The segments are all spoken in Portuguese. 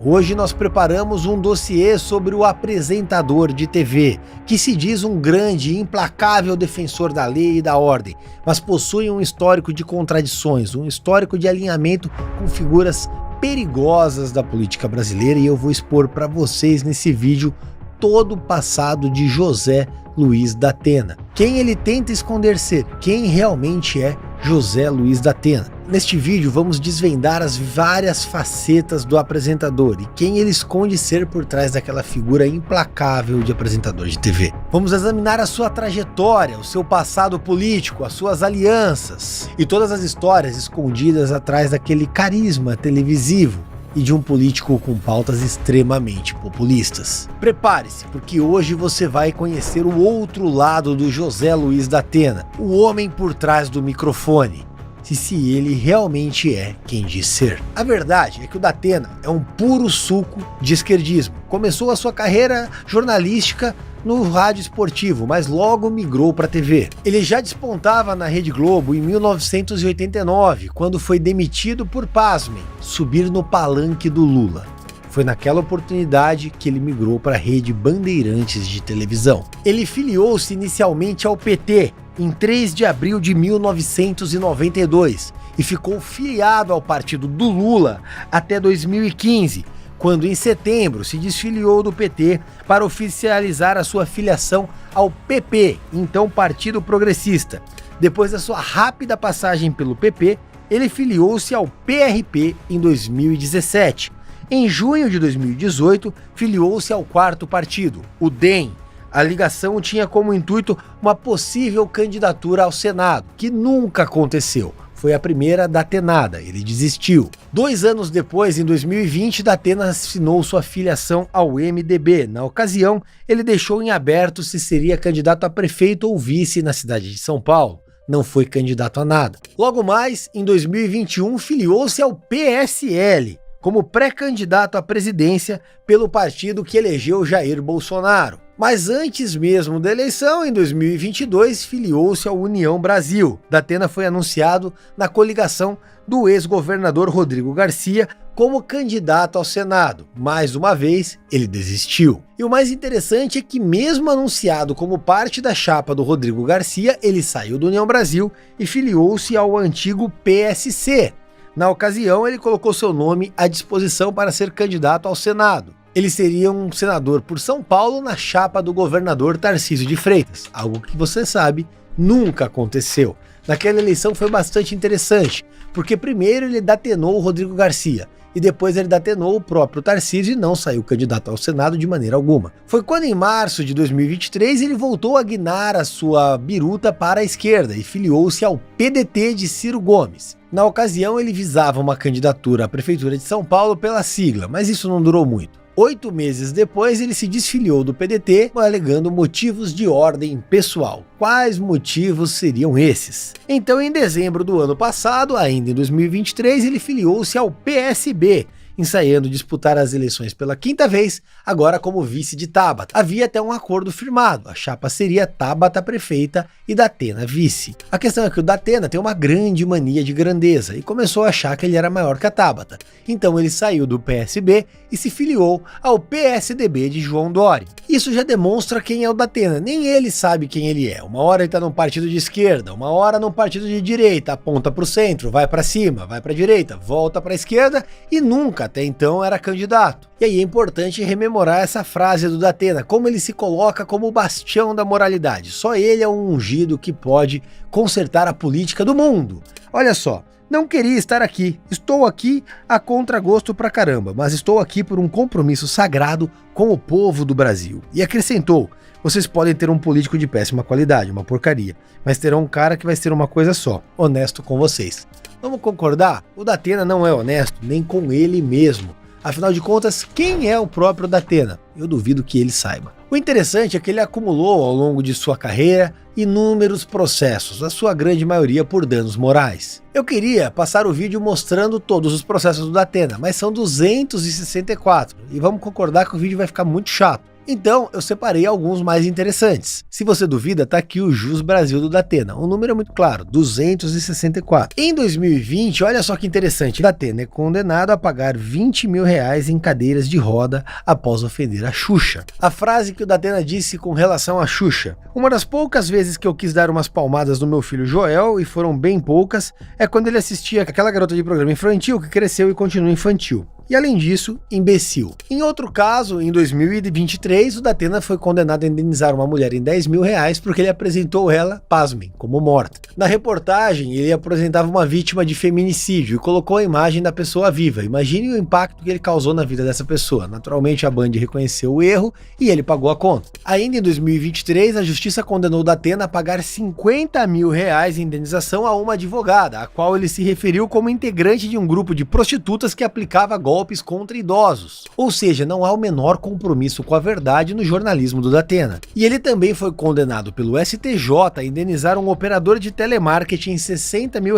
Hoje nós preparamos um dossiê sobre o apresentador de TV, que se diz um grande e implacável defensor da lei e da ordem, mas possui um histórico de contradições, um histórico de alinhamento com figuras perigosas da política brasileira, e eu vou expor para vocês nesse vídeo todo o passado de José Luiz da Atena. Quem ele tenta esconder ser, quem realmente é José Luiz da Atena. Neste vídeo vamos desvendar as várias facetas do apresentador e quem ele esconde ser por trás daquela figura implacável de apresentador de TV. Vamos examinar a sua trajetória, o seu passado político, as suas alianças e todas as histórias escondidas atrás daquele carisma televisivo e de um político com pautas extremamente populistas. Prepare-se, porque hoje você vai conhecer o outro lado do José Luiz da Atena, o homem por trás do microfone, se ele realmente é quem diz ser. A verdade é que o da Atena é um puro suco de esquerdismo. Começou a sua carreira jornalística no rádio esportivo, mas logo migrou para a TV. Ele já despontava na Rede Globo em 1989, quando foi demitido por, pasmem, subir no palanque do Lula. Foi naquela oportunidade que ele migrou para a Rede Bandeirantes de televisão. Ele filiou-se inicialmente ao PT em 3 de abril de 1992 e ficou filiado ao partido do Lula até 2015, quando em setembro se desfiliou do PT para oficializar a sua filiação ao PP, então Partido Progressista. Depois da sua rápida passagem pelo PP, ele filiou-se ao PRP em 2017. Em junho de 2018, filiou-se ao quarto partido, o DEM. A ligação tinha como intuito uma possível candidatura ao Senado, que nunca aconteceu. Foi a primeira da Atenada, ele desistiu. 2 anos depois, em 2020, da Atena assinou sua filiação ao MDB. Na ocasião, ele deixou em aberto se seria candidato a prefeito ou vice na cidade de São Paulo. Não foi candidato a nada. Logo mais, em 2021, filiou-se ao PSL, como pré-candidato à presidência pelo partido que elegeu Jair Bolsonaro. Mas antes mesmo da eleição, em 2022, filiou-se à União Brasil. Da Atena foi anunciado na coligação do ex-governador Rodrigo Garcia como candidato ao Senado. Mais uma vez, ele desistiu. E o mais interessante é que, mesmo anunciado como parte da chapa do Rodrigo Garcia, ele saiu da União Brasil e filiou-se ao antigo PSC. Na ocasião, ele colocou seu nome à disposição para ser candidato ao Senado. Ele seria um senador por São Paulo na chapa do governador Tarcísio de Freitas, algo que você sabe nunca aconteceu. Naquela eleição foi bastante interessante, porque primeiro ele datenou o Rodrigo Garcia, e depois ele datenou o próprio Tarcísio e não saiu candidato ao Senado de maneira alguma. Foi quando em março de 2023 ele voltou a guinar a sua biruta para a esquerda e filiou-se ao PDT de Ciro Gomes. Na ocasião ele visava uma candidatura à Prefeitura de São Paulo pela sigla, mas isso não durou muito. 8 meses depois ele se desfiliou do PDT, alegando motivos de ordem pessoal. Quais motivos seriam esses? Então, em dezembro do ano passado, ainda em 2023, ele filiou-se ao PSB, ensaiando disputar as eleições pela 5ª vez, agora como vice de Tabata. Havia até um acordo firmado, a chapa seria Tabata prefeita e da Atena vice. A questão é que o da Atena tem uma grande mania de grandeza e começou a achar que ele era maior que a Tabata. Então ele saiu do PSB e se filiou ao PSDB de João Dória. Isso já demonstra quem é o da Atena, nem ele sabe quem ele é. Uma hora ele está num partido de esquerda, uma hora num partido de direita, aponta para o centro, vai para cima, vai para a direita, volta para a esquerda e nunca até então era candidato. E aí é importante rememorar essa frase do da Atena, como ele se coloca como o bastião da moralidade. Só ele é um ungido que pode consertar a política do mundo. Olha só, não queria estar aqui, estou aqui a contragosto pra caramba, mas estou aqui por um compromisso sagrado com o povo do Brasil. E acrescentou, vocês podem ter um político de péssima qualidade, uma porcaria, mas terão um cara que vai ser uma coisa só, honesto com vocês. Vamos concordar? O da Atena não é honesto, nem com ele mesmo. Afinal de contas, quem é o próprio da Atena? Eu duvido que ele saiba. O interessante é que ele acumulou ao longo de sua carreira inúmeros processos, a sua grande maioria por danos morais. Eu queria passar o vídeo mostrando todos os processos do da Atena, mas são 264, e vamos concordar que o vídeo vai ficar muito chato. Então, eu separei alguns mais interessantes. Se você duvida, tá aqui o Jus Brasil do Datena. O número é muito claro, 264. Em 2020, olha só que interessante, Datena é condenado a pagar R$20 mil em cadeiras de roda após ofender a Xuxa. A frase que o Datena disse com relação à Xuxa: uma das poucas vezes que eu quis dar umas palmadas no meu filho Joel, e foram bem poucas, é quando ele assistia aquela garota de programa infantil que cresceu e continua infantil. E além disso, imbecil. Em outro caso, em 2023, o Datena foi condenado a indenizar uma mulher em R$10 mil porque ele apresentou ela, pasmem, como morta. Na reportagem, ele apresentava uma vítima de feminicídio e colocou a imagem da pessoa viva. Imagine o impacto que ele causou na vida dessa pessoa. Naturalmente, a Band reconheceu o erro e ele pagou a conta. Ainda em 2023, a justiça condenou o Datena a pagar R$50 mil em indenização a uma advogada, a qual ele se referiu como integrante de um grupo de prostitutas que aplicava golpes contra idosos. Ou seja, não há o menor compromisso com a verdade no jornalismo do Datena. E ele também foi condenado pelo STJ a indenizar um operador de telemarketing em R$60 mil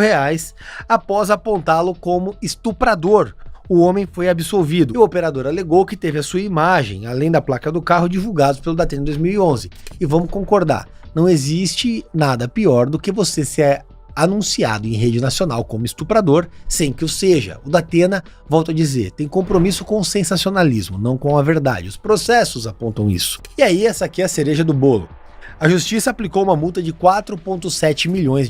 após apontá-lo como estuprador. O homem foi absolvido e o operador alegou que teve a sua imagem, além da placa do carro, divulgados pelo Datena em 2011. E vamos concordar, não existe nada pior do que você ser anunciado em rede nacional como estuprador sem que o seja. O Datena, volto a dizer, tem compromisso com o sensacionalismo, não com a verdade. Os processos apontam isso. E aí, essa aqui é a cereja do bolo. A justiça aplicou uma multa de R$4,7 milhões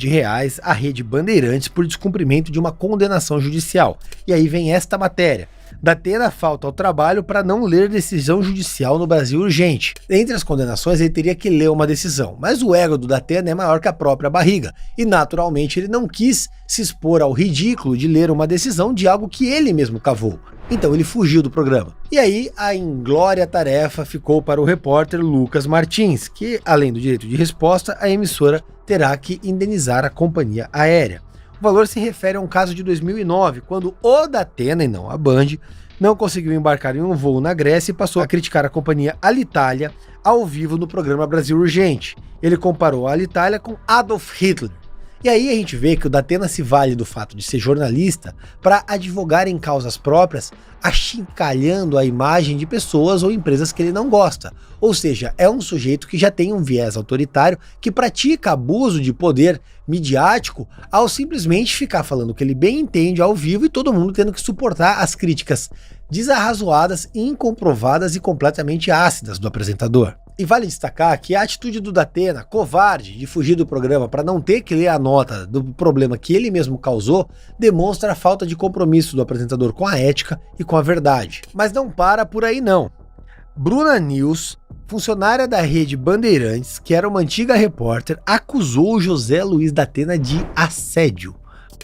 à Rede Bandeirantes por descumprimento de uma condenação judicial. E aí vem esta matéria. Datena falta ao trabalho para não ler decisão judicial no Brasil urgente. Entre as condenações, ele teria que ler uma decisão, mas o ego do Datena é maior que a própria barriga, e naturalmente ele não quis se expor ao ridículo de ler uma decisão de algo que ele mesmo cavou. Então ele fugiu do programa. E aí a inglória tarefa ficou para o repórter Lucas Martins, que, além do direito de resposta, a emissora terá que indenizar a companhia aérea. O valor se refere a um caso de 2009, quando o Datena, e não a Band, não conseguiu embarcar em um voo na Grécia e passou a criticar a companhia Alitalia ao vivo no programa Brasil Urgente. Ele comparou a Alitalia com Adolf Hitler. E aí a gente vê que o Datena se vale do fato de ser jornalista para advogar em causas próprias, achincalhando a imagem de pessoas ou empresas que ele não gosta. Ou seja, é um sujeito que já tem um viés autoritário, que pratica abuso de poder midiático ao simplesmente ficar falando o que ele bem entende ao vivo e todo mundo tendo que suportar as críticas desarrazoadas, incomprovadas e completamente ácidas do apresentador. E vale destacar que a atitude do Datena, covarde, de fugir do programa para não ter que ler a nota do problema que ele mesmo causou, demonstra a falta de compromisso do apresentador com a ética e com a verdade. Mas não para por aí não. Bruna News, funcionária da Rede Bandeirantes, que era uma antiga repórter, acusou José Luiz Datena de assédio.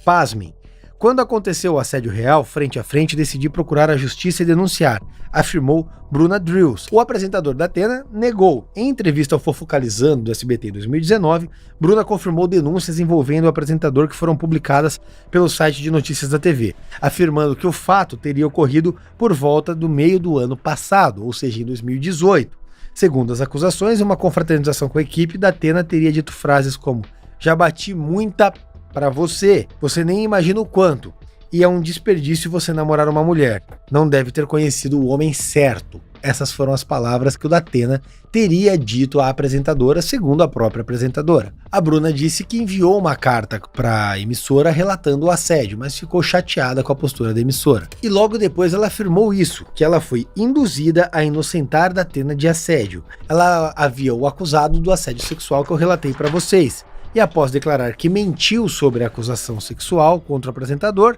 Pasmem. Quando aconteceu o assédio real, frente a frente, decidi procurar a justiça e denunciar, afirmou Bruna Drills. O apresentador Datena negou. Em entrevista ao Fofocalizando do SBT em 2019, Bruna confirmou denúncias envolvendo o apresentador que foram publicadas pelo site de notícias da TV, afirmando que o fato teria ocorrido por volta do meio do ano passado, ou seja, em 2018. Segundo as acusações, em uma confraternização com a equipe, Datena teria dito frases como: "Já bati muita para você nem imagina o quanto, e é um desperdício você namorar uma mulher, não deve ter conhecido o homem certo." Essas foram as palavras que o Datena teria dito à apresentadora, segundo a própria apresentadora. A Bruna disse que enviou uma carta para a emissora relatando o assédio, mas ficou chateada com a postura da emissora. E logo depois ela afirmou isso, que ela foi induzida a inocentar Datena de assédio. Ela havia o acusado do assédio sexual que eu relatei para vocês. E após declarar que mentiu sobre a acusação sexual contra o apresentador,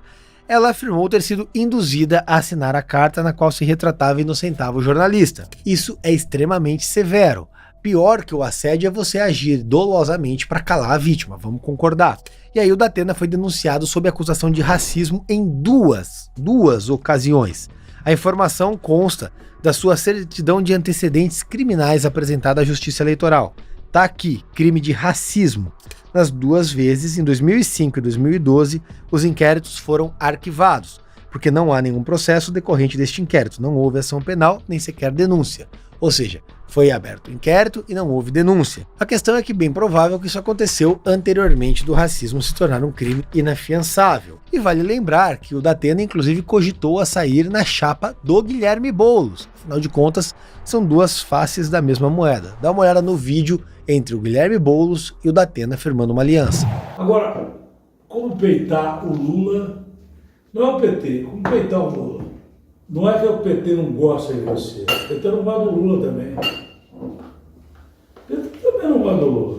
ela afirmou ter sido induzida a assinar a carta na qual se retratava e inocentava o jornalista. Isso é extremamente severo. Pior que o assédio é você agir dolosamente para calar a vítima, vamos concordar. E aí o Datena foi denunciado sob acusação de racismo em duas ocasiões. A informação consta da sua certidão de antecedentes criminais apresentada à Justiça Eleitoral. Tá aqui, crime de racismo. Nas duas vezes, em 2005 e 2012, os inquéritos foram arquivados, porque não há nenhum processo decorrente deste inquérito, não houve ação penal, nem sequer denúncia. Ou seja, foi aberto o inquérito e não houve denúncia. A questão é que é bem provável que isso aconteceu anteriormente do racismo se tornar um crime inafiançável. E vale lembrar que o Datena inclusive cogitou a sair na chapa do Guilherme Boulos. Afinal de contas, são duas faces da mesma moeda. Dá uma olhada no vídeo entre o Guilherme Boulos e o Datena firmando uma aliança. Agora, como peitar o Lula? Não é o PT, como peitar o Lula? Não é que o PT não gosta de você, o PT não gosta do Lula também. O PT também não gosta do Lula.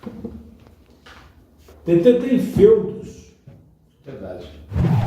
O PT tem feudos. Verdade.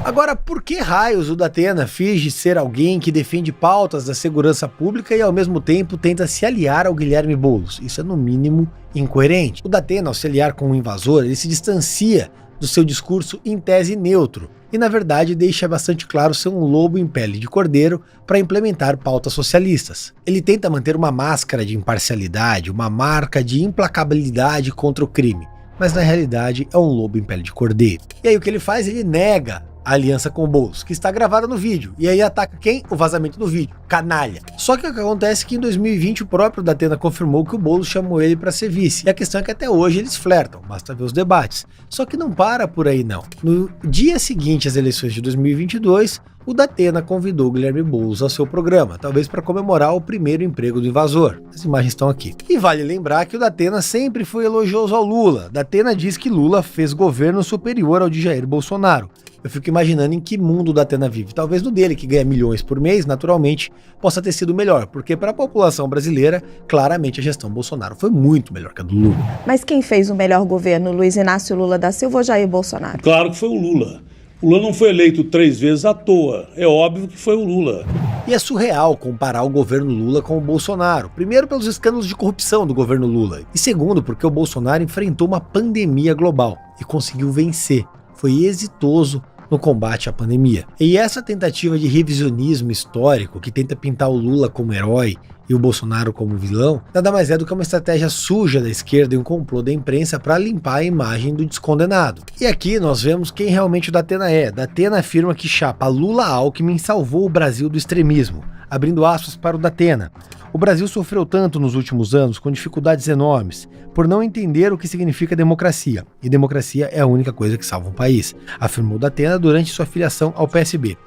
Agora, por que raios o Datena finge ser alguém que defende pautas da segurança pública e ao mesmo tempo tenta se aliar ao Guilherme Boulos? Isso é no mínimo incoerente. O Datena, ao se aliar com o invasor, ele se distancia do seu discurso em tese neutro e na verdade deixa bastante claro ser um lobo em pele de cordeiro para implementar pautas socialistas. Ele tenta manter uma máscara de imparcialidade, uma marca de implacabilidade contra o crime, mas na realidade é um lobo em pele de cordeiro. E aí o que ele faz? Ele nega a aliança com o Boulos, que está gravada no vídeo, e aí ataca quem? O vazamento do vídeo, canalha. Só que o que acontece é que em 2020 o próprio Datena confirmou que o Boulos chamou ele para ser vice, e a questão é que até hoje eles flertam, basta ver os debates. Só que não para por aí não. No dia seguinte às eleições de 2022, o Datena convidou o Guilherme Boulos ao seu programa, talvez para comemorar o primeiro emprego do invasor. As imagens estão aqui. E vale lembrar que o Datena sempre foi elogioso ao Lula. Datena diz que Lula fez governo superior ao de Jair Bolsonaro. Eu fico imaginando em que mundo o Datena vive. Talvez no dele, que ganha milhões por mês, naturalmente, possa ter sido melhor, porque para a população brasileira, claramente a gestão Bolsonaro foi muito melhor que a do Lula. Mas quem fez o melhor governo, Luiz Inácio Lula da Silva ou Jair Bolsonaro? Claro que foi o Lula. O Lula não foi eleito 3 vezes à toa. É óbvio que foi o Lula. E é surreal comparar o governo Lula com o Bolsonaro. Primeiro pelos escândalos de corrupção do governo Lula. E segundo porque o Bolsonaro enfrentou uma pandemia global e conseguiu vencer. Foi exitoso no combate à pandemia. E essa tentativa de revisionismo histórico, que tenta pintar o Lula como herói e o Bolsonaro como vilão, nada mais é do que uma estratégia suja da esquerda e um complô da imprensa para limpar a imagem do descondenado. E aqui nós vemos quem realmente o Datena é. Datena afirma que chapa Lula-Alckmin salvou o Brasil do extremismo, abrindo aspas para o Datena. O Brasil sofreu tanto nos últimos anos, com dificuldades enormes, por não entender o que significa democracia. E democracia é a única coisa que salva um país, afirmou Datena durante sua filiação ao PSB.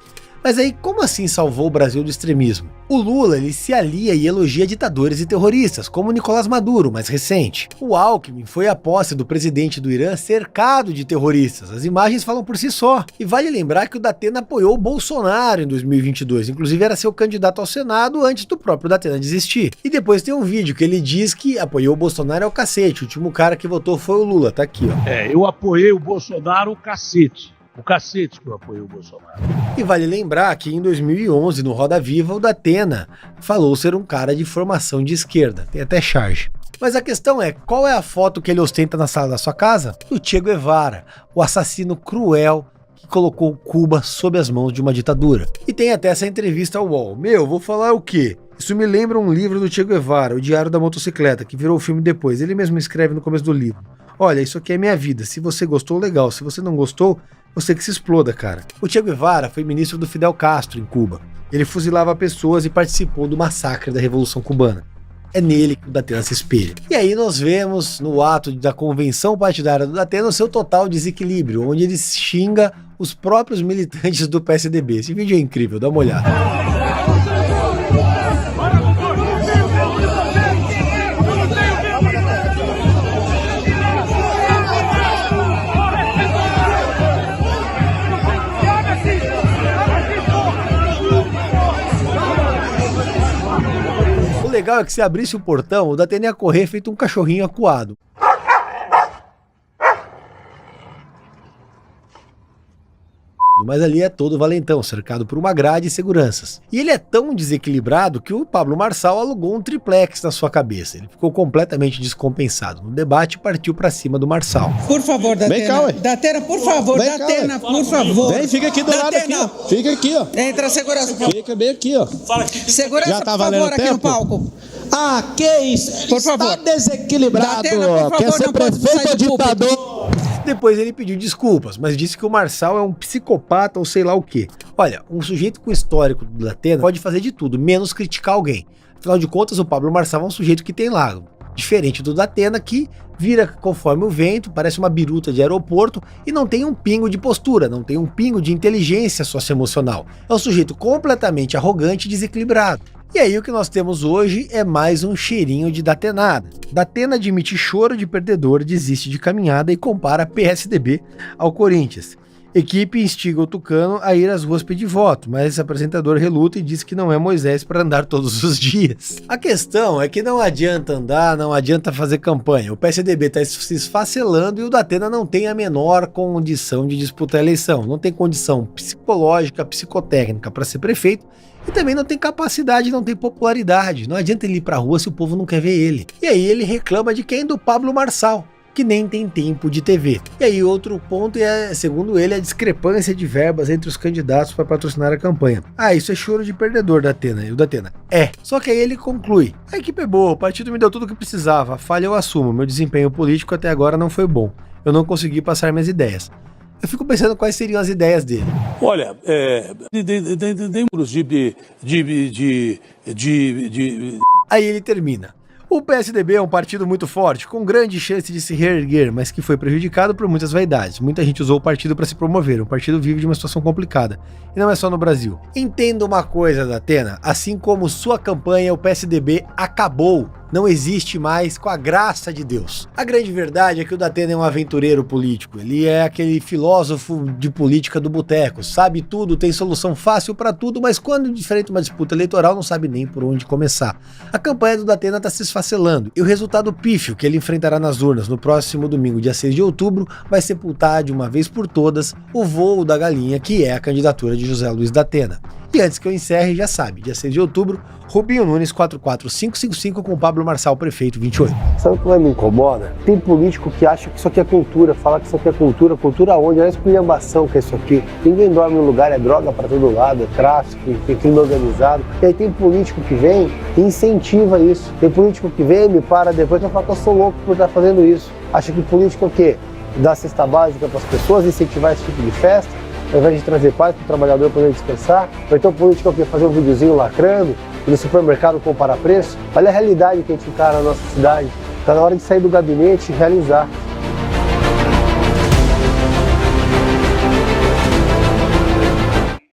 Mas aí, como assim salvou o Brasil do extremismo? O Lula, ele se alia e elogia ditadores e terroristas, como Nicolás Maduro, mais recente. O Alckmin foi à posse do presidente do Irã cercado de terroristas. As imagens falam por si só. E vale lembrar que o Datena apoiou o Bolsonaro em 2022, inclusive era seu candidato ao Senado antes do próprio Datena desistir. E depois tem um vídeo que ele diz que apoiou o Bolsonaro ao cacete. O último cara que votou foi o Lula, tá aqui, ó. Eu apoiei o Bolsonaro o cacete. O cacete que eu apoiei o Bolsonaro. E vale lembrar que em 2011, no Roda Viva, o Datena falou ser um cara de formação de esquerda. Tem até charge. Mas a questão é, qual é a foto que ele ostenta na sala da sua casa? Do Che Guevara, o assassino cruel que colocou Cuba sob as mãos de uma ditadura. E tem até essa entrevista ao UOL. Vou falar o quê? Isso me lembra um livro do Che Guevara, O Diário da Motocicleta, que virou filme depois. Ele mesmo escreve no começo do livro. Olha, isso aqui é minha vida. Se você gostou, legal. Se você não gostou, você que se exploda, cara. O Che Guevara foi ministro do Fidel Castro em Cuba. Ele fuzilava pessoas e participou do massacre da Revolução Cubana. É nele que o Datena se espelha. E aí nós vemos no ato da convenção partidária do Datena o seu total desequilíbrio, onde ele xinga os próprios militantes do PSDB. Esse vídeo é incrível, dá uma olhada. O legal é que se abrisse o portão, o Datena ia correr feito um cachorrinho acuado. Mas ali é todo valentão, cercado por uma grade e seguranças. E ele é tão desequilibrado que o Pablo Marçal alugou um triplex na sua cabeça. Ele ficou completamente descompensado. No debate, partiu pra cima do Marçal. Por favor, Datena. Datena, por favor, Datena, por favor. Vem, fica aqui do lado aqui, ó. Fica aqui, ó. Entra a segurança. Fica bem aqui, ó. Segurança, já tá por favor, aqui tempo? no palco. Ah, que isso? Por Está favor. desequilibrado. Datena, por favor, quer ser não pode prefeito sair ou do púlpito. ditador? Depois ele pediu desculpas, mas disse que o Marçal é um psicopata ou sei lá o quê. Olha, um sujeito com histórico do Datena pode fazer de tudo, menos criticar alguém. Afinal de contas, o Pablo Marçal é um sujeito que tem lago. Diferente do Datena, que vira conforme o vento, parece uma biruta de aeroporto e não tem um pingo de postura, não tem um pingo de inteligência socioemocional. É um sujeito completamente arrogante e desequilibrado. E aí o que nós temos hoje é mais um cheirinho de datenada. Datena admite choro de perdedor, desiste de caminhada e compara PSDB ao Corinthians. Equipe instiga o Tucano a ir às ruas pedir voto, mas esse apresentador reluta e diz que não é Moisés para andar todos os dias. A questão é que não adianta andar, não adianta fazer campanha. O PSDB está se esfacelando e o Datena não tem a menor condição de disputar a eleição. Não tem condição psicológica, psicotécnica para ser prefeito e também não tem capacidade, não tem popularidade. Não adianta ele ir para a rua se o povo não quer ver ele. E aí ele reclama de quem? Do Pablo Marçal, que nem tem tempo de TV. E aí outro ponto é, segundo ele, a discrepância de verbas entre os candidatos para patrocinar a campanha. Ah, isso é choro de perdedor, Datena. E o Datena, Só que aí ele conclui: a equipe é boa, o partido me deu tudo o que precisava, a falha eu assumo, meu desempenho político até agora não foi bom. Eu não consegui passar minhas ideias. Eu fico pensando quais seriam as ideias dele. Olha, Aí ele termina: o PSDB é um partido muito forte, com grande chance de se reerguer, mas que foi prejudicado por muitas vaidades. Muita gente usou o partido para se promover. O partido vive de uma situação complicada. E não é só no Brasil. Entenda uma coisa, Datena. Assim como sua campanha, o PSDB acabou. Não existe mais, com a graça de Deus. A grande verdade é que o Datena é um aventureiro político. Ele é aquele filósofo de política do boteco. Sabe tudo, tem solução fácil para tudo, mas quando enfrenta uma disputa eleitoral não sabe nem por onde começar. A campanha do Datena está se esfacelando. E o resultado pífio que ele enfrentará nas urnas no próximo domingo, dia 6 de outubro, vai sepultar de uma vez por todas o voo da galinha, que é a candidatura de José Luiz Datena. E antes que eu encerre, já sabe, dia 6 de outubro, Rubinho Nunes 44555 com Pablo Marçal, prefeito 28. Sabe o que me incomoda? Tem político que acha que isso aqui é cultura, fala que isso aqui é cultura. Cultura onde? É a esculhambação que é isso aqui. Ninguém dorme no lugar, é droga para todo lado, é tráfico, tem crime organizado. E aí tem político que vem e incentiva isso. Tem político que vem, me para depois e fala que eu sou louco por estar fazendo isso. Acha que político é o quê? Dar cesta básica para as pessoas, incentivar esse tipo de festa, ao invés de trazer paz para o trabalhador poder descansar. Ou então político é o quê? Fazer um videozinho lacrando, ir no supermercado comparar preço. Olha a realidade que a gente encara na nossa cidade. Está na hora de sair do gabinete e realizar.